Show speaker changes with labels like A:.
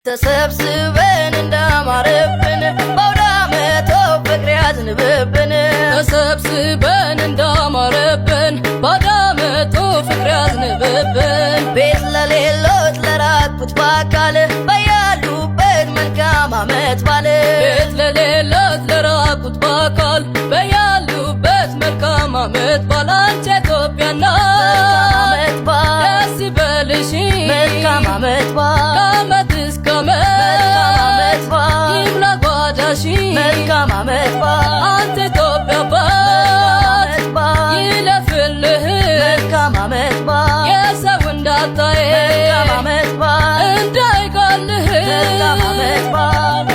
A: ተሰብስበን እንዳማረብን በአውደ ዓመቱ ፍቅር ያዝንብብን
B: ተሰብስበን እንዳማረብን በአውደ ዓመቱ ፍቅር ያዝንብብን
A: ቤት ለሌሎት ለራቁት በአካል በያሉበት መልካም ዓመት ባል
B: ቤት ለሌሎት ለራቁት በአካል በያሉበት መልካም ዓመት ባል አንቺ ኢትዮጵያ እናት ደስ ይበልሽ
A: መልካም ዓመት ባል
B: ከዓመት እስከ ዓመት ይምላ ጓዳሽ
A: መልካም ዓመት ባል
B: አንተ ኢትዮጵያ አባት ይለፍልህ
A: መልካም ዓመት ባል
B: የሰው እንዳታይ
A: መልካም ዓመት ባል
B: እንዳይቀልህ
A: መልካም ዓመት ባል